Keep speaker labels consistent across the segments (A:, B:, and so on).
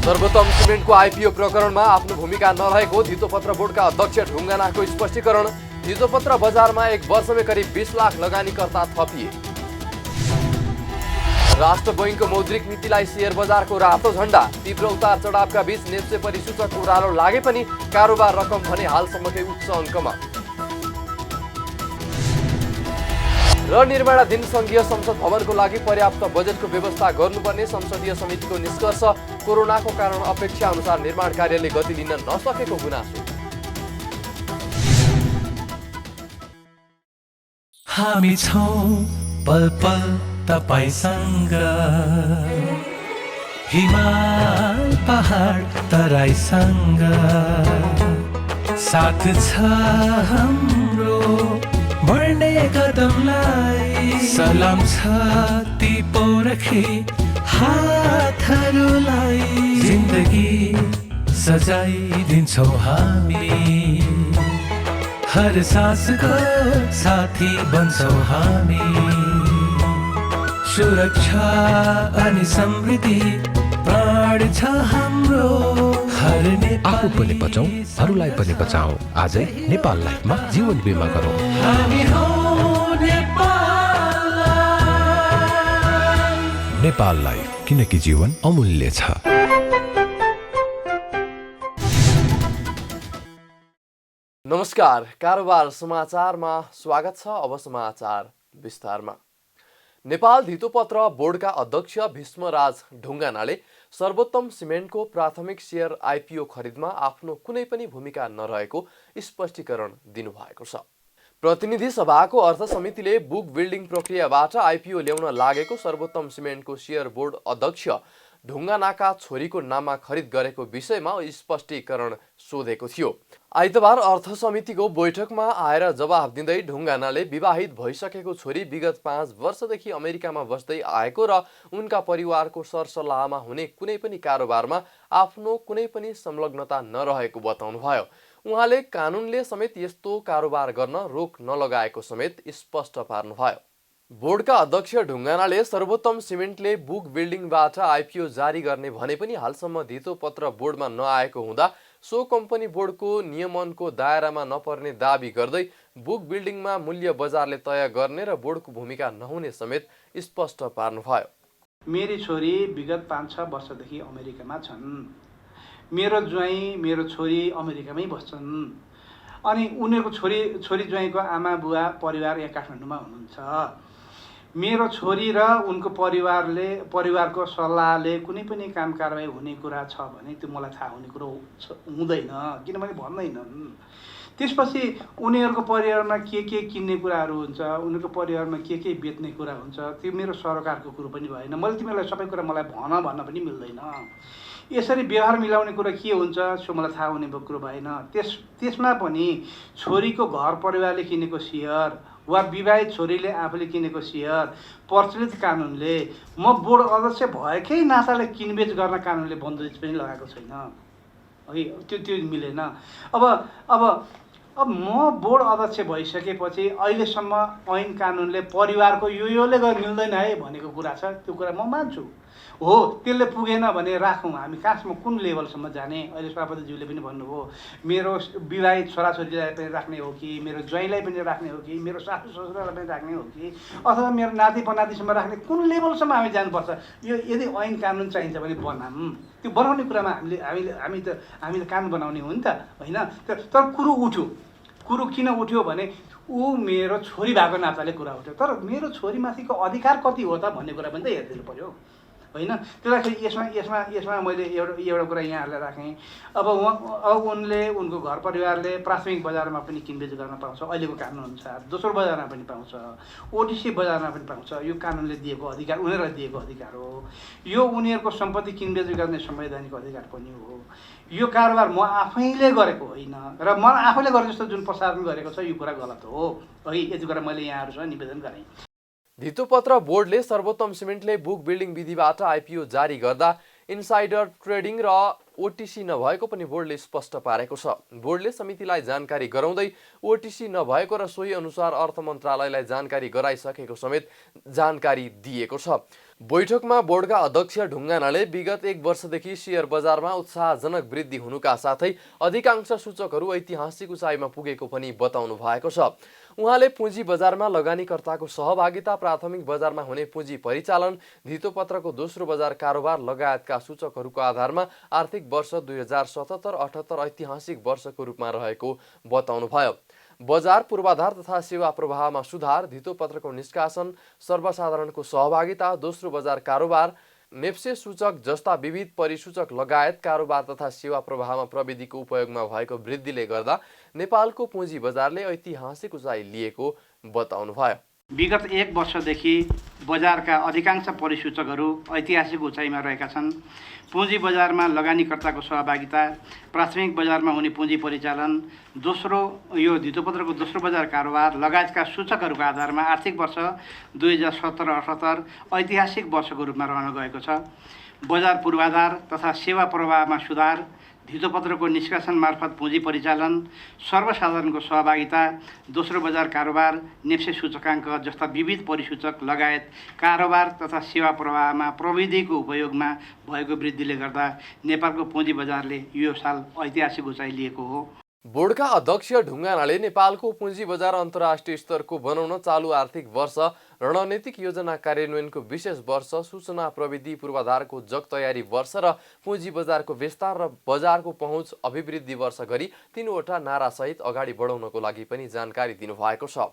A: सर्वोत्तम सिमेन्टको आइपिओ प्रकरणमा आफ्नो भूमिका नरहेको धितोपत्र बोर्डका अध्यक्ष ढुङ्गानाको स्पष्टीकरण। धितोपत्र बजारमा 1 वर्षमै करिब 20 लाख लगानीकर्ता थपिए। राष्ट्र बैंकको मौद्रिक नीतिलाई शेयर बजारको रातो झण्डा। तीव्र उतार चढावका बीच नेप्से परिसूचक उरालो लागे पनि कारोबार रकम भने हालसम्मकै उच्च अङ्कमा। र निर्माणाधीन संघीय संसद भवनको लागि पर्याप्त बजेटको व्यवस्था गर्नुपर्ने संसदीय समितिको निष्कर्ष। कोरोनाको कारण अपेक्षा अनुसार निर्माण कार्यले गति लिन नसकेको गुनासो।
B: हामी छौं पल पल तपाईसँग, हिमाल पहाड तराईसँग, साथ छ हाम्रो बढ्ने कदमलाई। सलाम छ ती पोरखे हातहरूलाई, जिन्दगी सजाइदिन्छौँ हामी, हर सासको साथी बन्छौँ हामी। सुरक्षा अनि समृद्धि प्राण छ हाम्रो।
C: आफू पनि बचौं, अरूलाई पनि बचाऊ। आजै नेपाल लाइफमा जीवन बिमा गरौँ।
B: हामी हौं नेपाल लाइफ।
C: नेपाल लाइफ, किनकि जीवन अमूल्य छ।
A: नमस्कार, कारोबार समाचारमा स्वागत छ। अब समाचार विस्तारमा। नेपाल धितोपत्र बोर्डका अध्यक्ष भीष्मराज ढुङ्गानाले सर्वोत्तम सिमेन्टको प्राथमिक सेयर आइपिओ खरिदमा आफ्नो कुनै पनि भूमिका नरहेको स्पष्टीकरण दिनुभएको छ। प्रतिनिधि सभाको अर्थ समितिले बुक बिल्डिङ प्रक्रियाबाट आइपिओ ल्याउन लागेको सर्वोत्तम सिमेन्टको सेयर बोर्ड अध्यक्ष ढुङ्गानाका छोरीको नाममा खरिद गरेको विषयमा स्पष्टीकरण सोधेको थियो। आइतबार अर्थ समितिको बैठकमा आएर जवाफ दिँदै ढुङ्गानाले विवाहित भइसकेको छोरी विगत 5 वर्षदेखि अमेरिकामा बस्दै आएको र उनका परिवारको सरसल्लाहमा हुने कुनै पनि कारोबारमा आफ्नो कुनै पनि संलग्नता नरहेको बताउनुभयो। उहाँले कानुनले समेत यस्तो कारोबार गर्न रोक नलगाएको समेत स्पष्ट पार्नुभयो। बोर्डका अध्यक्ष ढुङ्गानाले सर्वोत्तम सिमेन्टले बुक बिल्डिङबाट आइपिओ जारी गर्ने भने पनि हालसम्म धितोपत्र बोर्डमा नआएको हुँदा सो कम्पनी बोर्डको नियमनको दायरामा नपर्ने दाबी गर्दै बुक बिल्डिङमा मूल्य बजारले तय गर्ने र बोर्डको भूमिका नहुने समेत स्पष्ट पार्नुभयो।
D: मेरी छोरी विगत 5-6 वर्षदेखि अमेरिकामा छन्। मेरो ज्वाइँ मेरो छोरी अमेरिकामै बस्छन्। अनि उनीहरूको छोरी ज्वाइँको आमा बुवा परिवार यहाँ काठमाडौँमा हुनुहुन्छ। मेरो छोरी र उनको परिवारको सल्लाहले कुनै पनि काम कारबाही हुने कुरा छ भने त्यो मलाई थाहा हुने कुरो हुँदैन, किनभने भन्दैनन्। त्यसपछि उनीहरूको परिवारमा के किन्ने कुराहरू हुन्छ, उनीहरूको परिवारमा के बेच्ने कुरा हुन्छ, त्यो मेरो सरकारको कुरो पनि भएन। मैले तिमीहरूलाई सबै कुरा मलाई भन्न पनि मिल्दैन। यसरी व्यवहार मिलाउने कुरा के हुन्छ सो मलाई थाहा हुने कुरो भएन। त्यसमा पनि छोरीको घर परिवारले किनेको सेयर वा विवाहित छोरीले आफूले किनेको सेयर प्रचलित कानुनले म बोर्ड अध्यक्ष भएकै नाताले किनबेच गर्न कानुनले बन्दोबस्त पनि लगाएको छैन है। त्यो मिलेन। अब म बोर्ड अध्यक्ष भइसकेपछि अहिलेसम्म ऐन कानुनले परिवारको योले गर्न मिल्दैन है भनेको कुरा छ। त्यो कुरा म मान्छु। हो, त्यसले पुगेन भने राखौँ। हामी खासमा कुन लेभलसम्म जाने? अहिले सभापतिज्यूले पनि भन्नुभयो मेरो विवाहित छोराछोरीलाई पनि राख्ने हो कि, मेरो ज्वाइँलाई पनि राख्ने हो कि, मेरो सासू ससुरालाई पनि राख्ने हो कि, अथवा मेरो नाति पनातिसम्म राख्ने, कुन लेभलसम्म हामी जानुपर्छ? यो यदि ऐन कानुन चाहिन्छ भने बनाऊँ। त्यो बनाउने कुरामा हामीले कानुन बनाउने हो नि त, होइन? तर कुरो किन उठ्यो भने ऊ मेरो छोरी भएको नाताले कुरा उठ्यो। तर मेरो छोरीमाथिको अधिकार कति हो त भन्ने कुरा पनि त हेरिदिनु पर्यो, होइन? त्यसलाई यसमा मैले एउटा कुरा यहाँहरूलाई राखेँ। अब उनले उनको घर परिवारले प्राथमिक बजारमा पनि किनबेच गर्न पाउँछ अहिलेको कानुन अनुसार, दोस्रो बजारमा पनि पाउँछ, ओटिसी बजारमा पनि पाउँछ। यो कानुनले दिएको अधिकार, उनीहरूलाई दिएको अधिकार हो। यो उनीहरूको सम्पत्ति किनबेच गर्ने संवैधानिक अधिकार पनि हो। यो कारोबार म आफैले गरेको होइन र म आफैले गरे जस्तो जुन प्रसारण गरेको छ यो कुरा गलत हो है। यति कुरा मैले यहाँहरूसँग निवेदन गरेँ।
A: धितोपत्र बोर्डले सर्वोत्तम सिमेन्टले बुक बिल्डिङ विधिबाट आइपिओ जारी गर्दा इनसाइडर ट्रेडिङ र ओटिसी नभएको पनि बोर्डले स्पष्ट पारेको छ। बोर्डले समितिलाई जानकारी गराउँदै ओटिसी नभएको र सोही अनुसार अर्थ मन्त्रालयलाई जानकारी गराइसकेको समेत जानकारी दिएको छ। बैठकमा बोर्डका अध्यक्ष ढुङ्गानाले विगत 1 वर्षदेखि शेयर बजारमा उत्साहजनक वृद्धि हुनुका साथै अधिकांश सूचकहरू ऐतिहासिक उचाइमा पुगेको पनि बताउनु भएको छ। उहाँले पुँजी बजारमा लगानीकर्ताको सहभागिता, प्राथमिक बजारमा हुने पुँजी परिचालन, धितोपत्रको दोस्रो बजार कारोबार लगायतका सूचकहरूको आधारमा आर्थिक वर्ष 2077-78 ऐतिहासिक वर्षको रूपमा रहेको बताउनुभयो। बजार पूर्वाधार तथा सेवा प्रवाहमा सुधार, धितोपत्रको निष्कासन, सर्वसाधारणको सहभागिता, दोस्रो बजार कारोबार, नेप्से सूचक जस्ता विविध परिसूचक लगायत कारोबार तथा सेवा प्रवाहमा प्रविधिको उपयोगमा भएको वृद्धिले गर्दा नेपालको पुँजी बजारले ऐतिहासिक उचाइ लिएको बताउनुभयो।
D: विगत 1 वर्षदेखि बजारका अधिकांश परिसूचकहरू ऐतिहासिक उचाइमा रहेका छन्। पुँजी बजारमा लगानीकर्ताको सहभागिता, प्राथमिक बजारमा हुने पुँजी परिचालन, यो धितोपत्रको दोस्रो बजार कारोबार लगायतका सूचकहरूको आधारमा आर्थिक वर्ष 2077-78 ऐतिहासिक वर्षको रूपमा रहन गएको छ। बजार पूर्वाधार तथा सेवा प्रवाहमा सुधार, धितोपत्रको निष्कासन मार्फत पुँजी परिचालन, सर्वसाधारणको सहभागिता, दोस्रो बजार कारोबार, नेप्से सूचकाङ्क जस्ता विविध परिसूचक लगायत कारोबार तथा सेवा प्रवाहमा प्रविधिको उपयोगमा भएको वृद्धिले गर्दा नेपालको पुँजी बजारले यो साल ऐतिहासिक उचाइ लिएको हो।
A: बोर्डका अध्यक्ष ढुङ्गानाले नेपालको पुँजी बजार अन्तर्राष्ट्रिय स्तरको बनाउन चालु आर्थिक वर्ष रणनीतिक योजना कार्यान्वयनको विशेष वर्ष, सूचना प्रविधि पूर्वाधारको जग तयारी वर्ष र पुँजी बजारको विस्तार र बजारको पहुँच अभिवृद्धि वर्ष गरी 3वटा नारासहित अगाडि बढाउनको लागि पनि जानकारी दिनुभएको छ।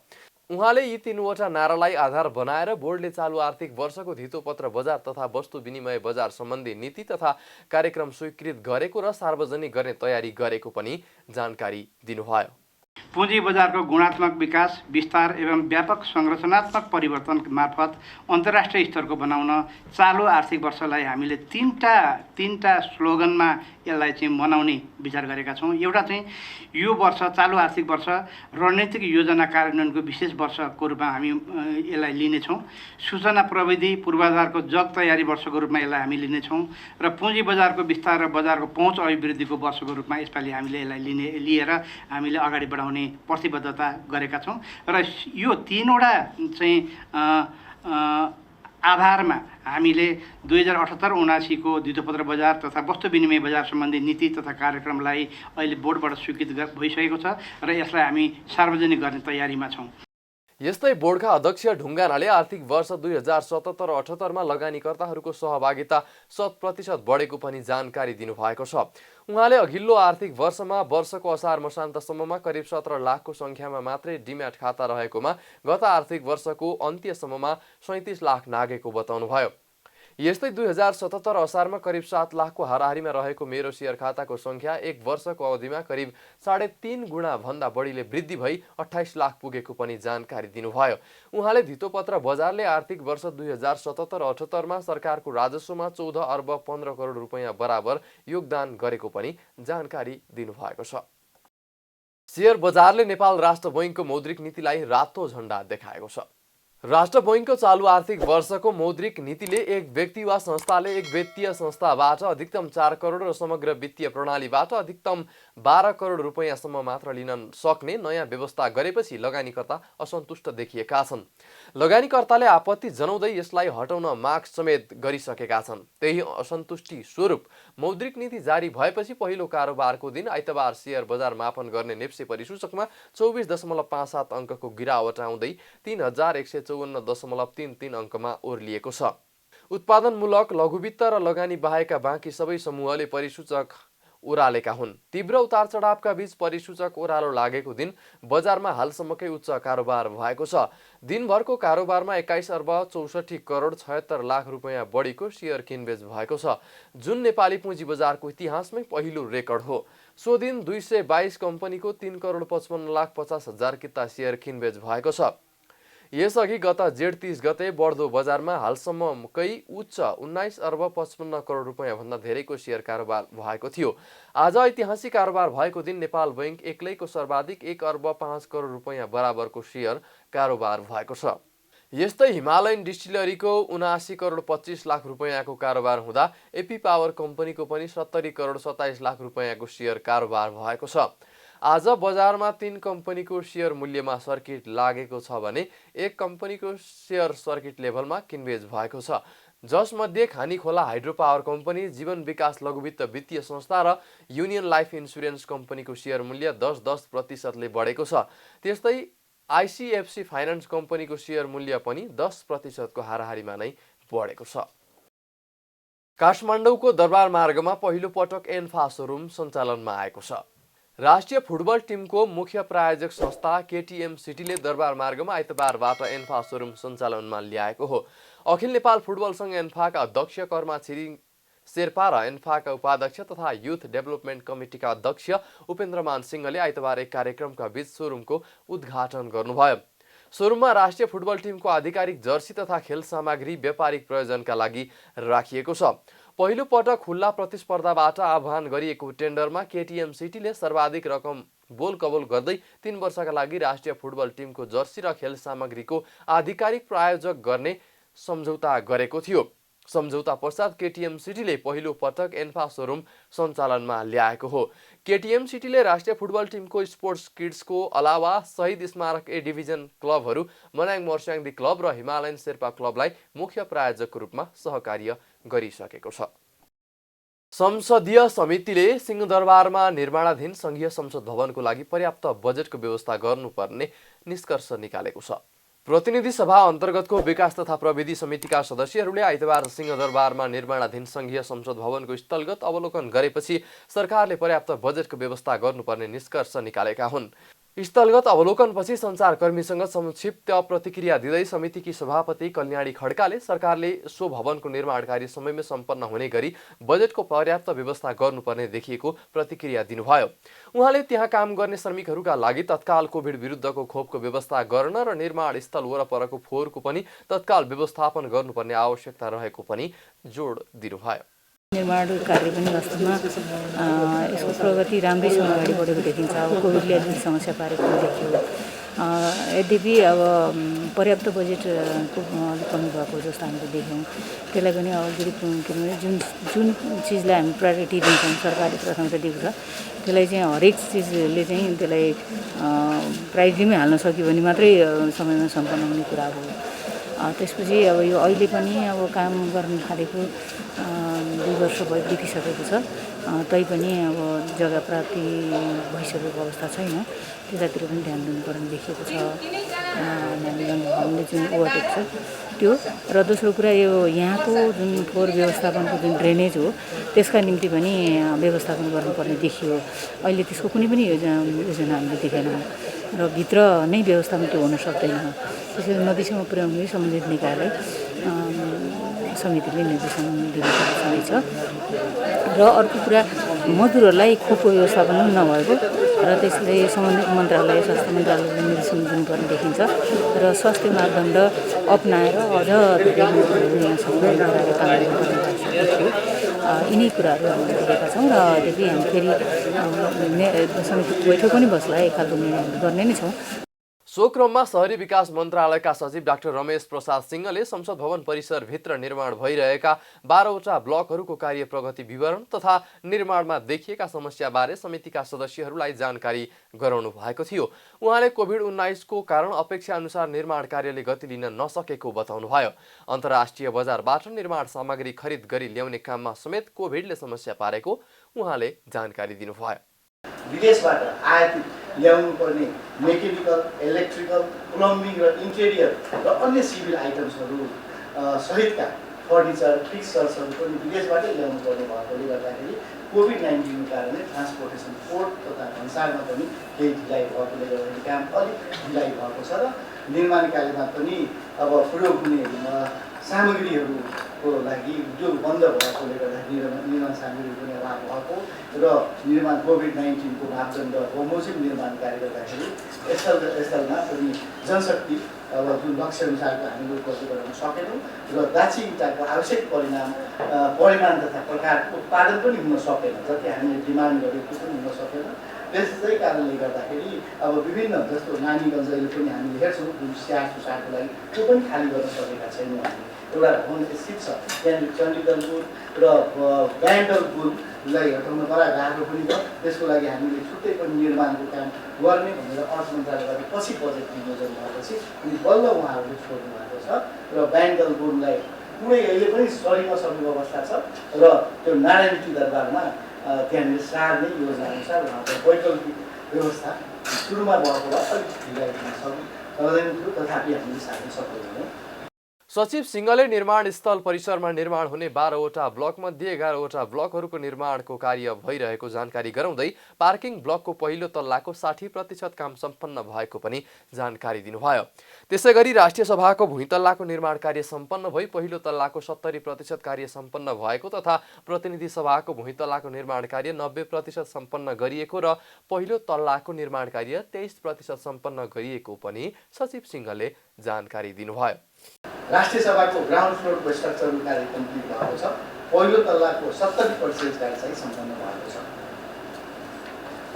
A: उहाँले यी 3वटा नारालाई आधार बनाएर बोर्डले चालु आर्थिक वर्षको धितोपत्र बजार तथा वस्तु विनिमय बजार सम्बन्धी नीति तथा कार्यक्रम स्वीकृत गरेको र सार्वजनिक गर्ने तयारी गरेको पनि जानकारी दिनुभयो।
D: पुँजी बजारको गुणात्मक विकास, विस्तार एवं व्यापक संरचनात्मक परिवर्तन मार्फत अन्तर्राष्ट्रिय स्तरको बनाउन चालु आर्थिक वर्षलाई हामीले तीनटा स्लोगनमा यसलाई चाहिँ मनाउने विचार गरेका छौँ। एउटा चाहिँ यो वर्ष चालु आर्थिक वर्ष रणनीतिक योजना कार्यान्वयनको विशेष वर्षको रूपमा हामी यसलाई लिनेछौँ। सूचना प्रविधि पूर्वाधारको जग तयारी वर्षको रूपमा यसलाई हामी लिनेछौँ र पुँजी बजारको विस्तार र बजारको पहुँच अभिवृद्धिको वर्षको रूपमा यसपालि हामीले यसलाई लिएर हामीले अगाडि बढाउने प्रतिबद्धता गरेका छौँ र यो 3वटा चाहिँ आधारमा हामीले 2078-79 को धितोपत्र बजार तथा वस्तु विनिमय बजार सम्बन्धी नीति तथा कार्यक्रमलाई अहिले बोर्डबाट स्वीकृत भइसकेको छ र यसलाई हामी सार्वजनिक गर्ने तयारीमा छौँ।
A: यस्तै बोर्डका अध्यक्ष ढुङ्गानाले आर्थिक वर्ष 2077-78 मा लगानीकर्ताहरूको सहभागिता 100% बढेको पनि जानकारी दिनुभएको छ। उहाँले अघिल्लो आर्थिक वर्षमा वर्षको असार मसान्तसम्ममा करिब 17 लाखको सङ्ख्यामा मात्रै डिम्याट खाता रहेकोमा गत आर्थिक वर्षको अन्त्यसम्ममा 37 लाख नागेको बताउनुभयो। यस्तै 2077 असारमा करिब 7 लाखको हाराहारीमा रहेको मेरो शेयर खाताको सङ्ख्या 1 वर्षको अवधिमा करिब 3.5 गुणा भन्दा बढीले वृद्धि भई 28 लाख पुगेको पनि जानकारी दिनुभयो। उहाँले धितोपत्र बजारले आर्थिक वर्ष 2077-78 मा सरकारको राजस्वमा 14 अर्ब 15 करोड रुपैयाँ बराबर योगदान गरेको पनि जानकारी दिनुभएको छ। शेयर बजारले नेपाल राष्ट्र बैङ्कको मौद्रिक नीतिलाई रातो झण्डा देखाएको छ। राष्ट्र बैङ्कको चालु आर्थिक वर्षको मौद्रिक नीतिले एक व्यक्ति वा संस्थाले एक वित्तीय संस्थाबाट अधिकतम 4 करोड र समग्र वित्तीय प्रणालीबाट अधिकतम 12 करोड रुपैयाँसम्म मात्र लिन सक्ने नयाँ व्यवस्था गरेपछि लगानीकर्ता असन्तुष्ट देखिएका छन्। लगानीकर्ताले आपत्ति जनाउँदै यसलाई हटाउन माग समेत गरिसकेका छन्। त्यही असन्तुष्टि स्वरूप मौद्रिक नीति जारी भएपछि पहिलो कारोबारको दिन आइतबार शेयर बजार मापन गर्ने नेप्से परिसूचकमा 24.57 अङ्कको गिरावट आउँदै 3154.33 अङ्कमा ओर्लिएको छ। उत्पादनमूलक, लघुवित्त र लगानी बाहेकका बाँकी सबै समूहले परिसूचक ओह्रालेका हुन्। तीव्र उतार चढावका बीच परिसूचक ओह्रालो लागेको दिन बजारमा हालसम्मकै उच्च कारोबार भएको छ। दिनभरको कारोबारमा 21 अर्ब 64 करोड 76 लाख रुपैयाँ बढीको शेयर किनबेच भएको छ, जुन नेपाली पुँजी बजारको इतिहासमै पहिलो रेकर्ड हो। सो दिन 222 कम्पनीको 3 करोड 55 लाख 50 हजार किता शेयर किनबेच भएको छ। यसअघि गत जेठ 30 गते बढ्दो बजारमा हालसम्मकै उच्च 19 अर्ब 55 करोड रुपैयाँ भन्दा धेरैको शेयर कारोबार भएको थियो। आज ऐतिहासिक कारोबार भएको दिन नेपाल बैंक एक्लैको सर्वाधिक 1 अर्ब 5 करोड रुपैयाँ बराबरको शेयर कारोबार भएको छ। यस्तै हिमालयन डिस्टिलरीको 79 करोड 25 लाख रुपैयाँको कारोबार हुँदा एपी पावर कम्पनीको पनि 70 करोड 27 लाख रुपैयाँको शेयर कारोबार भएको छ। आज बजारमा 3 कम्पनीको शेयर मूल्यमा सर्किट लागेको छ भने 1 कम्पनीको शेयर सर्किट लेभलमा किनबेच भएको छ। जसमध्ये खानीखोला हाइड्रो पावर कम्पनी, जीवन विकास लघुवित्त वित्तीय संस्था र युनियन लाइफ इन्सुरेन्स कम्पनीको शेयर मूल्य 10% बढेको छ। त्यस्तै आइसिएफसी फाइनान्स कम्पनीको शेयर मूल्य पनि 10% को हाराहारीमा नै बढेको छ। काठमाडौँको दरबार मार्गमा पहिलो पटक एन्फा सोरुम सञ्चालनमा आएको छ। राष्ट्रिय फुटबल टिमको मुख्य प्रायोजक संस्था केटिएम सिटीले दरबार मार्गमा आइतबारबाट एन्फा सोरुम सञ्चालनमा ल्याएको हो। अखिल नेपाल फुटबल सङ्घ एन्फाका अध्यक्ष कर्मा छिरिङ शेर्पा र एन्फाका उपाध्यक्ष तथा युथ डेभलपमेन्ट कमिटीका अध्यक्ष उपेन्द्रमान सिंहले आइतबार एक कार्यक्रमका बीच सोरुमको उद्घाटन गर्नुभयो। सोरुममा राष्ट्रिय फुटबल टिमको आधिकारिक जर्सी तथा खेल सामग्री व्यापारिक प्रयोजनका लागि राखिएको छ। पहिलो पटक खुल्ला प्रतिस्पर्धाबाट आह्वान गरिएको टेन्डरमा केटिएम सिटीले सर्वाधिक रकम बोल कबोल गर्दै 3 वर्षका लागि राष्ट्रिय फुटबल टिमको जर्सी र खेल सामग्रीको आधिकारिक प्रायोजक गर्ने सम्झौता गरेको थियो। सम्झौता पश्चात केटिएम सिटीले पहिलो पटक एन्फा सोरुम सञ्चालनमा ल्याएको हो। केटिएम सिटीले राष्ट्रिय फुटबल टिमको स्पोर्ट्स किड्सको अलावा शहीद स्मारक ए डिभिजन क्लबहरू मनाङ मर्स्याङ्दी क्लब र हिमालयन शेर्पा क्लबलाई मुख्य प्रायोजकको रूपमा सहकार्य गरिसकेको छ। संसदीय समितिले सिंहदरबारमा निर्माणाधीन संघीय संसद भवनको लागि पर्याप्त बजेटको व्यवस्था गर्नुपर्ने निष्कर्ष निकालेको छ। प्रतिनिधि सभा अन्तर्गतको विकास तथा प्रविधि समितिका सदस्यहरूले आइतबार सिंहदरबारमा निर्माणाधीन संघीय संसद भवनको स्थलगत अवलोकन गरेपछि सरकारले पर्याप्त बजेटको व्यवस्था गर्नुपर्ने निष्कर्ष निकालेका हुन्। स्थलगत अवलोकनपछि सञ्चारकर्मीसँग संक्षिप्त प्रतिक्रिया दिँदै समितिकी सभापति कल्याणी खड्काले सरकारले सो भवनको निर्माण कार्य समयमै सम्पन्न हुने गरी बजेटको पर्याप्त व्यवस्था गर्नुपर्ने देखिएको प्रतिक्रिया दिनुभयो। उहाँले त्यहाँ काम गर्ने श्रमिकहरूका लागि तत्काल कोभिड विरुद्धको खोपको व्यवस्था गर्न र निर्माण स्थल वरपरको फोहोरको पनि तत्काल व्यवस्थापन गर्नुपर्ने आवश्यकता रहेको पनि जोड दिनुभयो।
E: निर्माण कार्य पनि वास्तवमा यसको प्रगति राम्रैसँग अगाडि बढेको देखिन्छ। अब कोभिडले अलिकति समस्या पारेको देखियो। यद्यपि अब पर्याप्त बजेटको अलिक कमी भएको जस्तो हामीले देख्यौँ। त्यसलाई पनि अलिकति किनभने जुन चिजलाई हामी प्रायोरिटी दिन्छौँ, सरकारले प्राथमिकता दिएको छ, त्यसलाई चाहिँ हरेक चिजले चाहिँ त्यसलाई प्रायोरिटीमै हाल्न सक्यो भने मात्रै समयमा सम्पन्न हुने कुरा हो। त्यसपछि अब यो अहिले पनि अब काम गर्न थालेको 2 वर्ष बितिसकेको छ। तैपनि अब जग्गा प्राप्ति भइसकेको अवस्था छैन। त्यतातिर पनि ध्यान दिनुपर्ने देखिएको छ। हामीले जुन ओभरटेक छ त्यो र दोस्रो कुरा यो यहाँको जुन फोहोर व्यवस्थापनको जुन ड्रेनेज हो त्यसका निम्ति पनि व्यवस्थापन गर्नुपर्ने देखियो। अहिले त्यसको कुनै पनि योजना हामीले देखेन र भित्र नै व्यवस्थापन त्यो हुन सक्दैन। त्यसैले नदीसम्म पुर्याउनु सम्बन्धित निकायलाई समितिले निर्देशन दिनुपर्ने छ। र अर्को कुरा मजदुरहरूलाई खोपको व्यवस्थापन पनि नभएको र त्यसले सम्बन्धित मन्त्रालय स्वास्थ्य मन्त्रालयले निर्देशन दिनुपर्ने देखिन्छ र स्वास्थ्य मापदण्ड अपनाएर अझ यिनै कुराहरू हामीले देखेका छौँ र यद्यपि हामी फेरि समितिको बैठक पनि बस्ला एक खालको निर्णय गर्ने नै छौँ।
A: सो क्रममा शहरी विकास मन्त्रालयका सचिव डाक्टर रमेश प्रसाद सिंहले संसद भवन परिसरभित्र निर्माण भइरहेका 12वटा ब्लकहरूको कार्य प्रगति विवरण तथा निर्माणमा देखिएका समस्याबारे समितिका सदस्यहरूलाई जानकारी गराउनु भएको थियो। उहाँले कोभिड-19 को कारण अपेक्षा अनुसार निर्माण कार्यले गति लिन नसकेको बताउनुभयो। अन्तर्राष्ट्रिय बजारबाट निर्माण सामग्री खरिद गरी ल्याउने काममा समेत कोभिडले समस्या पारेको उहाँले जानकारी दिनुभयो।
F: विदेशबाट आयात ल्याउनु पर्ने मेकानिकल, इलेक्ट्रिकल, प्लम्बिङ र इन्टेरियर र अन्य सिभिल आइटम्सहरू सहितका फर्निचर, फिक्सचर्सहरू पनि विदेशबाटै ल्याउनु पर्ने भएकोले गर्दाखेरि कोभिड-19 कारणले ट्रान्सपोर्टेसन पोर्ट तथा भन्सारमा पनि केही ढिलाइ भएकोले गर्दाखेरि काम अलिक ढिलाइ भएको छ र निर्माण कार्यमा पनि अब प्रयोग हुने सामग्रीहरूको लागि उद्योग बन्द भएकोले गर्दाखेरि निर्माण सामग्री पनि अभाव भएको र निर्माण कोभिड-19 को मापदण्ड बमोजिम निर्माण कार्य गर्दाखेरि स्थलमा पनि जनशक्ति अब जुन लक्ष्य अनुसारको हामीले उपलब्ध गराउन सकेनौँ र दाछी इँटाको आवश्यक परिमाण तथा प्रकारको उत्पादन पनि हुन सकेन। जति हामीले डिमान्ड गरेको पनि हुन सकेन। त्यसै कारणले गर्दाखेरि अब विभिन्न जस्तो नानीगञ्ज अहिले पनि हामीले हेर्छौँ जुन स्याहार सुसारको लागि त्यो पनि खाली गर्न सकेका छैनौँ। हामी एउटा भवन स्थित छ त्यहाँनिर चण्डीगढ पुल र ब्यान्डल पुललाई हटाउन बडा गाह्रो पनि छ। त्यसको लागि हामीले छुट्टै पनि निर्माणको काम गर्ने भनेर अर्थ मन्त्रालयबाट पछि बजेट विनियोजन भएपछि अनि बल्ल उहाँहरूले छोड्नु भएको छ र ब्यान्डल पुललाई कुनै अहिले पनि सरिन सक्ने अवस्था छ र त्यो नारायणी दरबारमा त्यहाँनिर सार्ने योजना अनुसार उहाँको वैकल्पिक व्यवस्था सुरुमा भएको भए अलिक ढिलाइ दिन सक्दैन थियो, तथापि हामीले सार्न सक्दैनौँ।
A: सचिव सिंहले निर्माण स्थल परिसरमा निर्माण हुने 12वटा ब्लकमध्ये 11वटा ब्लकहरूको निर्माणको कार्य भइरहेको जानकारी गराउँदै पार्किङ ब्लकको पहिलो तल्लाको 60% काम सम्पन्न भएको पनि जानकारी दिनुभयो। त्यसैगरी राष्ट्रिय सभाको भुइँतल्लाको निर्माण कार्य सम्पन्न भई पहिलो तल्लाको 70% कार्य सम्पन्न भएको तथा प्रतिनिधि सभाको भुइँतल्लाको निर्माण कार्य 90% सम्पन्न गरिएको र पहिलो तल्लाको निर्माण कार्य 23% सम्पन्न गरिएको पनि सचिव सिंहले जानकारी दिनुभयो।
F: राष्ट्रिय सभाको ग्राउन्ड फ्लोरको स्ट्रक्चरल कार्य कम्प्लिट भएको छ। पहिलो तल्लाको 70% कार्य चाहिँ सम्पन्न भएको छ।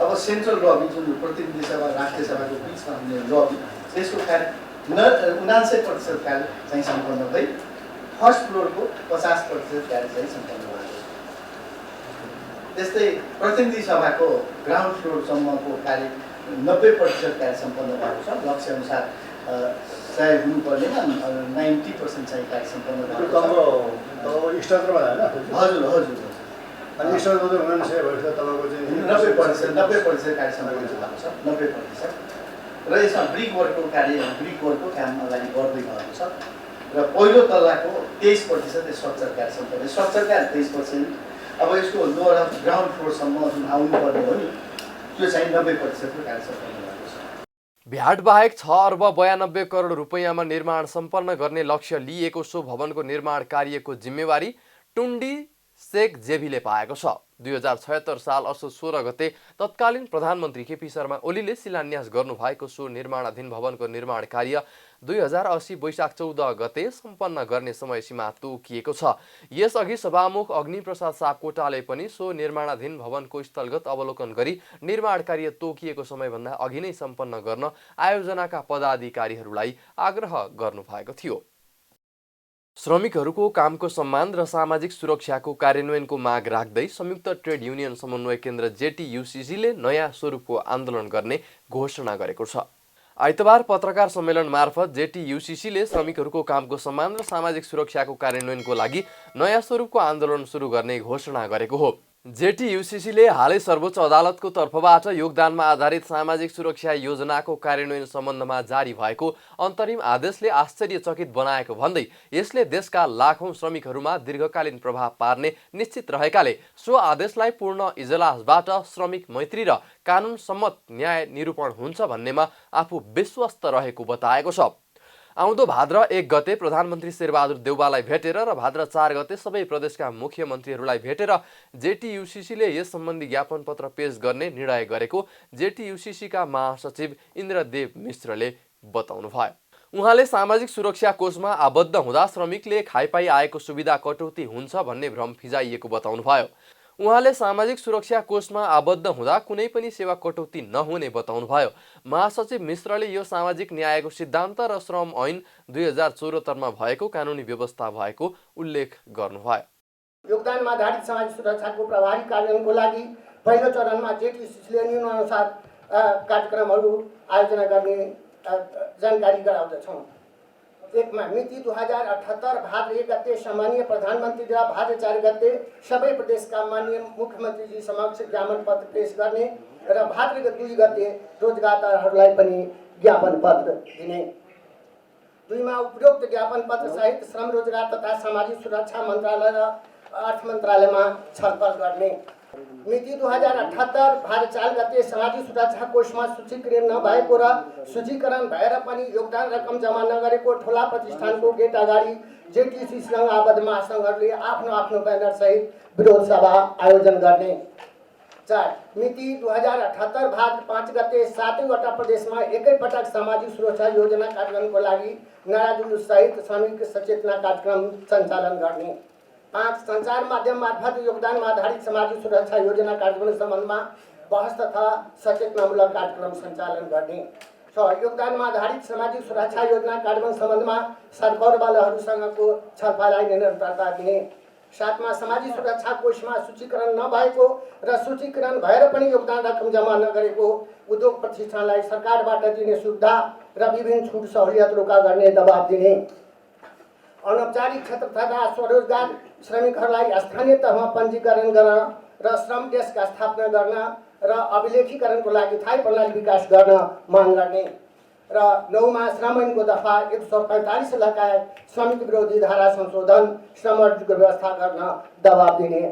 F: अब सेन्ट्रल लबी जुन प्रतिनिधि सभा राष्ट्रिय सभाको बिचमा हुने लबी त्यसको कार्य 79% कार्य चाहिँ सम्पन्न भई फर्स्ट फ्लोरको 50% कार्य चाहिँ सम्पन्न भएको छ। त्यस्तै प्रतिनिधि सभाको ग्राउन्ड फ्लोरसम्मको कार्य 90% कार्य सम्पन्न भएको छ। लक्ष्य अनुसार सायद हुनुपर्नेमा 90% चाहिँ कार्य सम्पन्न भएको छ।
G: स्ट्रक्चरमा हैन?
F: हजुर हजुर।
G: अनि स्ट्रक्चर त हुन नसके भएछ तपाईको चाहिँ
F: 90% कार्य सम्पन्न भएको छ। 90% र यसमा ब्रिक वर्कको काम अगाडि बढ्दै गएको छ र पहिलो तल्लाको 23% स्ट्रक्चर कार्य सम्पन्न। स्ट्रक्चर कार्य 23%। अब यसको लोअर ग्राउन्ड फ्लोरसम्म जुन आउनुपर्ने हो नि त्यो चाहिँ 90% कार्य सम्पन्न भएको छ।
A: भ्याट बाहेक 6 अर्ब 92 करोड रुपैयाँमा निर्माण सम्पन्न गर्ने लक्ष्य लिएको सो भवनको निर्माण कार्यको जिम्मेवारी टुण्डी शेख जेबीले पाएको छ। 2076 साल असोज 16 गते तत्कालीन प्रधानमन्त्री केपी शर्मा ओलीले शिलान्यास गर्नुभएको सो निर्माणाधीन भवनको निर्माण कार्य 2080 वैशाख 14 गते सम्पन्न गर्ने समय सीमा तोकिएको छ। यसअघि सभामुख अग्निप्रसाद सापकोटाले पनि सो निर्माणाधीन भवनको स्थलगत अवलोकन गरी निर्माण कार्य तोकिएको समयभन्दा अघि नै सम्पन्न गर्न आयोजनाका पदाधिकारीहरूलाई आग्रह गर्नुभएको थियो। श्रमिकहरूको कामको सम्मान र सामाजिक सुरक्षाको कार्यान्वयनको माग राख्दै संयुक्त ट्रेड युनियन समन्वय केन्द्र जेटीयुसीसीले नयाँ स्वरूपको आन्दोलन गर्ने घोषणा गरेको छ। आइतबार पत्रकार सम्मेलन मार्फत जेटीयुसीसीले श्रमिकहरूको कामको सम्मान र सामाजिक सुरक्षाको कार्यान्वयनको लागि नयाँ स्वरूपको आन्दोलन सुरु गर्ने घोषणा गरेको हो। जेटीयुसीसीले हालै सर्वोच्च अदालतको तर्फबाट योगदानमा आधारित सामाजिक सुरक्षा योजनाको कार्यान्वयन सम्बन्धमा जारी भएको अन्तरिम आदेशले आश्चर्यचकित बनाएको भन्दै यसले देशका लाखौं श्रमिकहरूमा दीर्घकालीन प्रभाव पार्ने निश्चित रहेकाले सो आदेशलाई पूर्ण इजलासबाट श्रमिक मैत्री र कानुन सम्मत न्याय निरूपण हुन्छ भन्नेमा आफू विश्वस्त रहेको बताएको छ। आउँदो भाद्र 1 गते प्रधानमन्त्री शेरबहादुर देउवालाई भेटेर र भाद्र 4 गते सबै प्रदेशका मुख्यमन्त्रीहरूलाई भेटेर जेटीयुसीसीले यस सम्बन्धी ज्ञापन पत्र पेश गर्ने निर्णय गरेको जेटीयुसीसीका महासचिव इन्द्रदेव मिश्रले बताउनुभयो। उहाँले सामाजिक सुरक्षा कोषमा आबद्ध हुँदा श्रमिकले खाइपाई आएको सुविधा कटौती हुन्छ भन्ने भ्रम फिजाइएको बताउनुभयो। उहाँले सामाजिक सुरक्षा कोषमा आबद्ध हुँदा कुनै पनि सेवा कटौती नहुने बताउनुभयो। महासचिव मिश्रले यो सामाजिक न्यायको सिद्धान्त र श्रम ऐन 2074 मा भएको कानुनी व्यवस्था भएको उल्लेख गर्नुभयो।
H: योगदानमा आधारित सामाजिक सुरक्षाको प्रभावी कार्यान्वयनको लागि पहिलो चरणमा जेटीयुसीसीले निम्नानुसार कार्यक्रमहरू आयोजना गर्ने जानकारी गराउँदछौँ। 1 मिति 2078 भाद्र 1 गते सम्मानीय प्रधानमन्त्री र भाद्र 4 गते सबै प्रदेशका माननीय मुख्यमन्त्रीजी समक्ष ज्ञापन पत्र पेश गर्ने र भाद्र 2 गते रोजगारदाताहरूलाई पनि ज्ञापन पत्र दिने। 2 मा उपरोक्त ज्ञापन पत्र सहित श्रम रोजगार तथा सामाजिक सुरक्षा मन्त्रालय र अर्थ मन्त्रालयमा छलफल गर्ने। मिति 2078 भाद्र 4 गते सामाजिक सुरक्षा कोषमा सूचीकरण नभएको र सूचीकरण भएर पनि योगदान रकम जम्मा नगरेको ठुला प्रतिष्ठानको गेट अगाडि जेटीयुसीसँग आबद्ध महासङ्घहरूले आफ्नो आफ्नो ब्यानर सहित विरोध सभा आयोजन गर्ने। 4 मिति 2078 भाद्र 5 गते 7वटा प्रदेशमा एकैपटक सामाजिक सुरक्षा योजना कार्यान्वयनको लागि नारा जुलुस सहित श्रमिक सचेतना कार्यक्रम सञ्चालन गर्ने। 5 सञ्चार माध्यम मार्फत योगदानमा आधारित सामाजिक सुरक्षा योजना कार्यान्वयन सम्बन्धमा बहस तथा सचेतनामूलक कार्यक्रम सञ्चालन गर्ने। 6 योगदानमा आधारित सामाजिक सुरक्षा योजना कार्यान्वयन सम्बन्धमा सरकारवालाहरूसँगको छलफललाई निरन्तरता दिने। 7 मा सामाजिक सुरक्षा कोषमा सूचीकरण नभएको र सूचीकरण भएर पनि योगदान रकम जम्मा नगरेको उद्योग प्रतिष्ठानलाई सरकारबाट दिने सुविधा र विभिन्न छुट सहुलियत रोका गर्ने दबाब दिने। अनौपचारिक क्षेत्र तथा स्वरोजगार श्रमिकहरूलाई स्थानीय तहमा पञ्जीकरण गर्न र श्रम डेस्कका स्थापना गर्न र अभिलेखीकरणको लागि स्थायी प्रणाली विकास गर्न माग गर्ने र 9मा श्रम ऐनको दफा 145 लगायत श्रमिक विरोधी धारा संशोधन श्रम अर्जीको व्यवस्था गर्न दबाब दिने।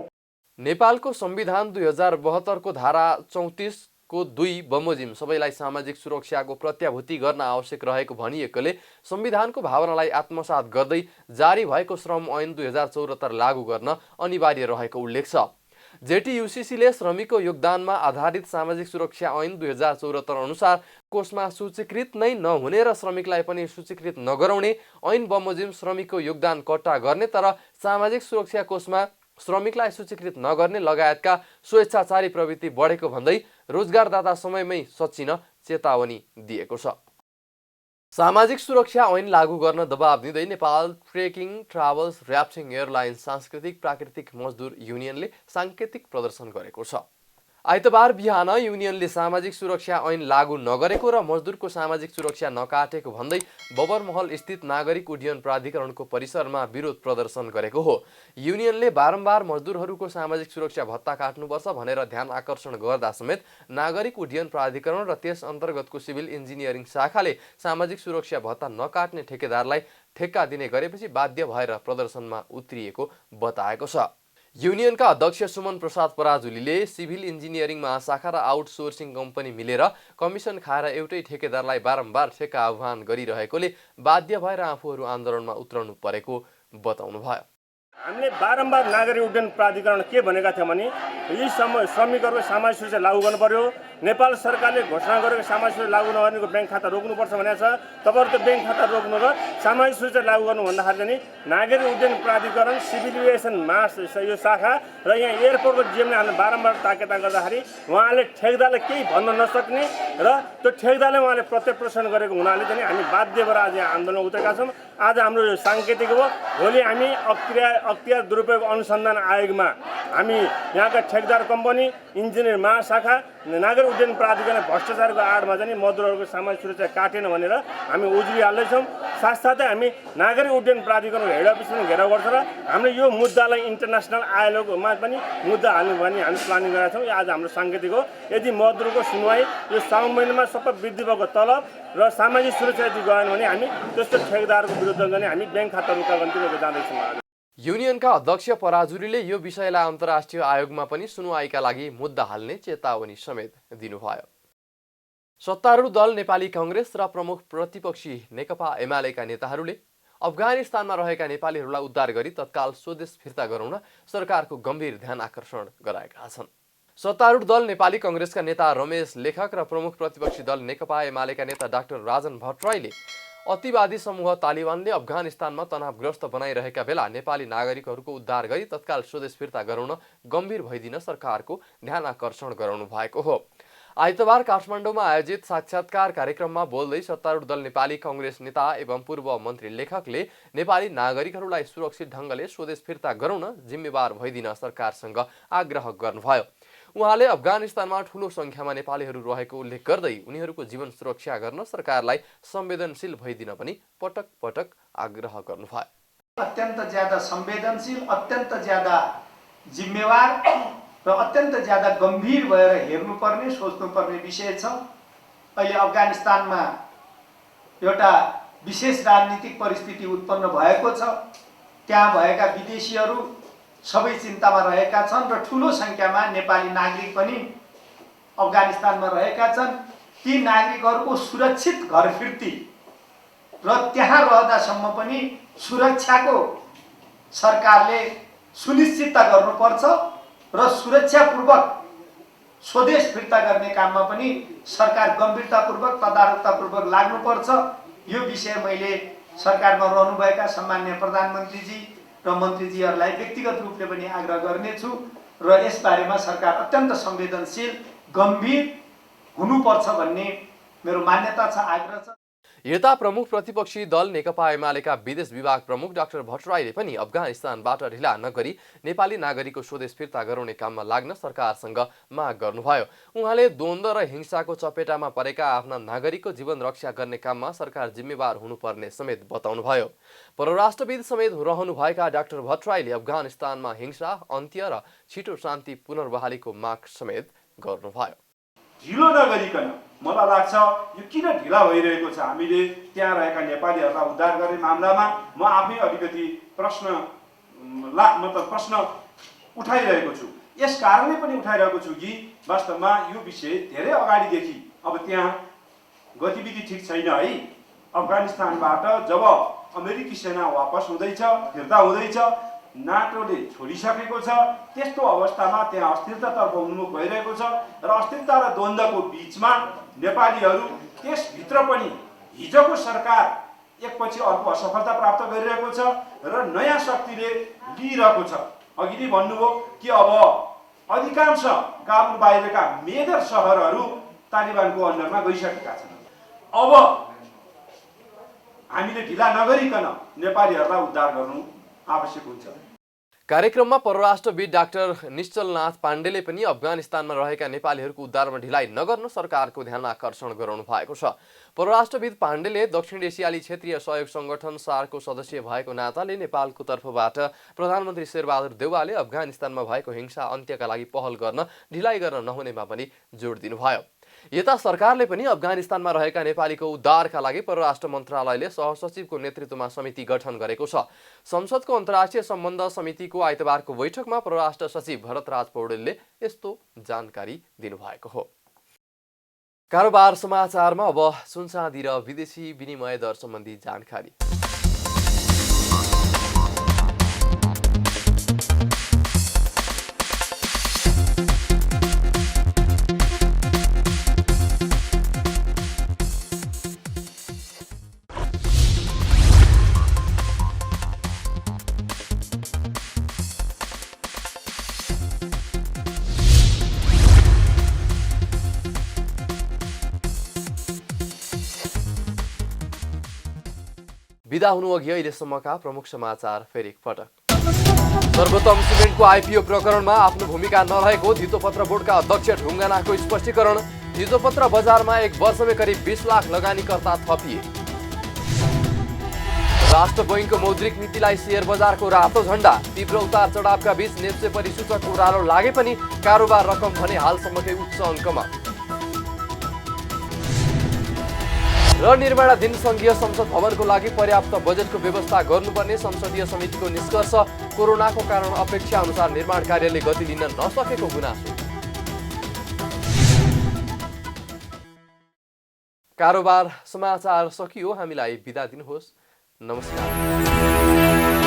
A: नेपालको संविधान 2072 को धारा 34 को 2 बमोजिम सबैलाई सामाजिक सुरक्षाको प्रत्याभूति गर्न आवश्यक रहेको भनिएकोले संविधानको भावनालाई आत्मसात गर्दै जारी भएको श्रम ऐन 2074 लागू गर्न अनिवार्य रहेको उल्लेख छ। जेटीयूसीसीले श्रमिकको योगदानमा आधारित सामाजिक सुरक्षा ऐन 2074 अनुसार कोषमा सूचीकृत नै नहुने र श्रमिकलाई पनि सूचीकृत नगराउने ऐन बमोजिम श्रमिकको योगदान कट्टा गर्ने तर सामाजिक सुरक्षा कोषमा श्रमिकलाई सूचीकृत नगर्ने लगायतका स्वेच्छाचारी प्रवृत्ति बढेको भन्दै रोजगारदाता समयमै सच्चिन चेतावनी दिएको छ। सामाजिक सुरक्षा ऐन लागू गर्न दबाब दिँदै Nepal trekking travels rafting airlines सांस्कृतिक प्राकृतिक मजदुर युनियनले साङ्केतिक प्रदर्शन गरेको छ। आइतबार बिहान युनियनले सामाजिक सुरक्षा ऐन लागू नगरेको र मजदुरको सामाजिक सुरक्षा नकाटेको भन्दै बबरमहल स्थित नागरिक उड्डयन प्राधिकरणको परिसरमा विरोध प्रदर्शन गरेको हो। युनियनले बारम्बार मजदुरहरूको सामाजिक सुरक्षा भत्ता काट्नुपर्छ भनेर ध्यान आकर्षण गर्दा समेत नागरिक उड्डयन प्राधिकरण र त्यस अन्तर्गतको सिभिल इन्जिनियरिङ शाखाले सामाजिक सुरक्षा भत्ता नकाट्ने ठेकेदारलाई ठेक्का दिने गरेपछि बाध्य भएर प्रदर्शनमा उत्रिएको बताएको छ। युनियनका अध्यक्ष सुमन प्रसाद पराजुलीले सिभिल इन्जिनियरिङ महाशाखा र आउटसोर्सिङ कम्पनी मिलेर कमिसन खाएर एउटै ठेकेदारलाई बारम्बार ठेक्का आह्वान गरिरहेकोले बाध्य भएर आफूहरू आन्दोलनमा उत्रनु परेको बताउनुभयो।
I: हामीले बारम्बार नागरिक उड्डयन प्राधिकरण के भनेका थियौँ भने यी श्रमिकहरूको सामाजिक सुरक्षा लागू गर्नु पर्यो। नेपाल सरकारले घोषणा गरेको सामाजिक सुरक्षा लागू नगर्नेको ब्याङ्क खाता रोक्नुपर्छ भनेको छ। तपाईँहरू त्यो ब्याङ्क खाता रोक्नु र सामाजिक सुरक्षा लागू गर्नु भन्दाखेरि चाहिँ नागरिक उड्डयन प्राधिकरण सिभिल एभिएसन यो शाखा र यहाँ एयरपोर्टको जिएमले हामीले बारम्बार ताकेता गर्दाखेरि उहाँले ठेकदारले केही भन्न नसक्ने र त्यो ठेकदारले उहाँले प्रत्यर्पण गरेको हुनाले चाहिँ हामी बाध्य भएर आज यहाँ आन्दोलन उत्रेका छौँ। आज हाम्रो यो साङ्केतिक हो। भोलि हामी अख्तियार दुरुपयोग अनुसन्धान आयोगमा हामी यहाँका ठेकदार कम्पनी इन्जिनियर महाशाखा नागरिक उड्डयन प्राधिकरण भ्रष्टाचारको आडमा चाहिँ मजदुरहरूको सामाजिक सुरक्षा काटेन भनेर हामी उज्रिहाल्दैछौँ। साथसाथै हामी नागरिक उड्डयन प्राधिकरणको हेड अफिस पनि घेराउ गर्छ र हामीले यो मुद्दालाई इन्टरनेसनल आयोगमा पनि मुद्दा हाल्नु भने हामी प्लानिङ गरेका छौँ। आज हाम्रो साङ्केतिक हो। यदि मजदुरको सुनवाई यो साउन महिनामा सबै वृद्धि भएको तलब र सामाजिक सुरक्षा यदि गएन भने हामी त्यस्तो ठेकदारको विरुद्ध चाहिँ हामी ब्याङ्क खाता रोका गन्तीमा जाँदैछौँ।
A: युनियनका अध्यक्ष पराजुलीले यो विषयलाई अन्तर्राष्ट्रिय आयोगमा पनि सुनवाईका लागि मुद्दा हाल्ने चेतावनी समेत दिनुभयो। सत्तारूढ दल नेपाली कांग्रेस र प्रमुख प्रतिपक्षी नेकपा एमालेका नेताहरूले अफगानिस्तानमा रहेका नेपालीहरूलाई उद्धार गरी तत्काल स्वदेश फिर्ता गराउन सरकारको गम्भीर ध्यान आकर्षण गराएका छन्। सत्तारूढ दल नेपाली कांग्रेसका नेता रमेश लेखक र प्रमुख प्रतिपक्षी दल नेकपा एमालेका नेता डाक्टर राजन भट्टराईले अतिवादी समूह तालिबानले अफगानिस्तानमा तनावग्रस्त बनाइरहेका बेला नेपाली नागरिकहरूको उद्धार गरी तत्काल स्वदेश फिर्ता गराउन गम्भीर भइदिन सरकारको ध्यान आकर्षण गराउनु भएको हो। आइतबार काठमाडौँमा आयोजित साक्षात्कार कार्यक्रममा बोल्दै सत्तारूढ दल नेपाली कांग्रेस नेता एवं पूर्व मन्त्री लेखकले नेपाली नागरिकहरूलाई सुरक्षित ढङ्गले स्वदेश फिर्ता गराउन जिम्मेवार भइदिन सरकारसँग आग्रह गर्नुभयो। उहाँले अफगानिस्तानमा ठूलो संख्यामा नेपालीहरू रहेको उल्लेख गर्दै उनीहरूको जीवन सुरक्षा गर्न सरकारलाई संवेदनशील भइदिन पनि पटक पटक आग्रह गर्नुभयो।
F: अत्यन्त ज्यादा संवेदनशील, अत्यन्त ज्यादा जिम्मेवार र अत्यन्त ज्यादा गम्भीर भएर हेर्नुपर्ने सोच्नुपर्ने विषय छ। अहिले अफगानिस्तानमा एउटा विशेष राजनीतिक परिस्थिति उत्पन्न भएको छ। त्यहाँ भएका विदेशीहरू सबै चिन्तामा रहेका छन् र ठूलो संख्यामा नेपाली नागरिक पनि अफगानिस्तानमा रहेका छन्। ती नागरिकहरूको सुरक्षित घर फिर्ती र त्यहाँ रहँदासम्म पनि सुरक्षाको सरकारले सुनिश्चितता गर्नुपर्छ र सुरक्षापूर्वक स्वदेश फिर्ता गर्ने काममा पनि सरकार गम्भीरतापूर्वक तदारकतापूर्वक लाग्नुपर्छ। यो विषय मैले सरकारमा रहनुभएका सम्माननीय प्रधानमन्त्रीजी र मन्त्रीजीहरूलाई व्यक्तिगत रूपले पनि आग्रह गर्नेछु र यसबारेमा सरकार अत्यन्त संवेदनशील गम्भीर हुनुपर्छ भन्ने मेरो मान्यता छ, आग्रह छ।
A: यता प्रमुख प्रतिपक्षी दल नेकपा एमालेका विदेश विभाग प्रमुख डाक्टर भट्टराईले पनि अफगानिस्तानबाट ढिला नगरी नेपाली नागरिकको स्वदेश फिर्ता गराउने काममा लाग्न सरकारसँग माग गर्नुभयो। उहाँले द्वन्द्व र हिंसाको चपेटामा परेका आफ्ना नागरिकको जीवन रक्षा गर्ने काममा सरकार जिम्मेवार हुनुपर्ने समेत बताउनुभयो। परराष्ट्रविद समेत रहनुभएका डाक्टर भट्टराईले अफगानिस्तानमा हिंसा अन्त्य र छिटो शान्ति पुनर्बहालीको माग समेत गर्नुभयो।
J: ढिलो नगरिकन मलाई लाग्छ यो किन ढिला भइरहेको छ, हामीले त्यहाँ रहेका नेपालीहरूलाई उद्धार गर्ने मामलामा म आफै अलिकति प्रश्न उठाइरहेको छु। यस कारणले पनि उठाइरहेको छु कि वास्तवमा यो विषय धेरै अगाडिदेखि अब त्यहाँ गतिविधि ठिक छैन है। अफगानिस्तानबाट जब अमेरिकी सेना वापस हुँदैछ, फिर्ता हुँदैछ, नाटोले छोडिसकेको छ, त्यस्तो अवस्थामा त्यहाँ अस्थिरतातर्फ उन्मुख भइरहेको छ र अस्थिरता र द्वन्द्वको बिचमा नेपालीहरू त्यसभित्र पनि हिजोको सरकार एकपछि अर्को असफलता प्राप्त गरिरहेको छ र नयाँ शक्तिले लिइरहेको छ। अघि नै भन्नुभयो कि अब अधिकांश काबुल बाहिरका मेजर सहरहरू तालिबानको अन्डरमा गइसकेका छन्। अब हामीले ढिला नगरिकन नेपालीहरूलाई उद्धार गर्नु आवश्यक हुन्छ।
A: कार्यक्रममा परराष्ट्रविद डाक्टर निश्चलनाथ पाण्डेले पनि अफगानिस्तानमा रहेका नेपालीहरूको उद्धारमा ढिलाइ नगर्नु सरकारको ध्यान आकर्षण गराउनु भएको छ। परराष्ट्रविद पाण्डेले दक्षिण एसियाली क्षेत्रीय सहयोग संगठन सार्कको सदस्य भएको नाताले नेपालको तर्फबाट प्रधानमन्त्री शेरबहादुर देउवाले अफगानिस्तानमा भएको हिंसा अन्त्यका लागि पहल गर्न ढिलाइ गर्न नहुनेमा पनि जोड दिनुभयो। यता सरकारले पनि अफगानिस्तानमा रहेका नेपालीको उद्धारका लागि परराष्ट्र मन्त्रालयले सहसचिवको नेतृत्वमा समिति गठन गरेको छ। संसदको अन्तर्राष्ट्रिय सम्बन्ध समितिको आइतबारको बैठकमा परराष्ट्र सचिव भरतराज पौडेलले यस्तो जानकारी दिनुभएको हो। कारोबार समाचारमा अब सुनचाँदी र विदेशी विनिमय दर सम्बन्धी जानकारी। विदा हुनु अघि अहिलेसम्मका प्रमुख समाचार फेरि एकपटक। सर्वोत्तम सिमेन्टको आइपिओ प्रकरणमा आफ्नो भूमिका नरहेको धितोपत्र बोर्डका अध्यक्ष ढुङ्गानाको स्पष्टीकरण। धितोपत्र बजारमा 1 वर्षमै करिब 20 लाख लगानीकर्ता थपिए। राष्ट्र बैंकको मौद्रिक नीतिलाई शेयर बजारको रातो झण्डा। तीव्र उतार चढावका बीच नेप्से परिसूचक ओह्रालो लागे पनि कारोबार रकम भने हालसम्मकै उच्च अङ्कमा। र निर्माणाधीन संघीय संसद भवनको लागि पर्याप्त बजेटको व्यवस्था गर्नुपर्ने संसदीय समितिको निष्कर्ष। कोरोनाको कारण अपेक्षा अनुसार निर्माण कार्यले गति लिन नसकेको गुनासो। कारोबार समाचार सकियो। हामीलाई बिदा दिनुहोस्। नमस्कार।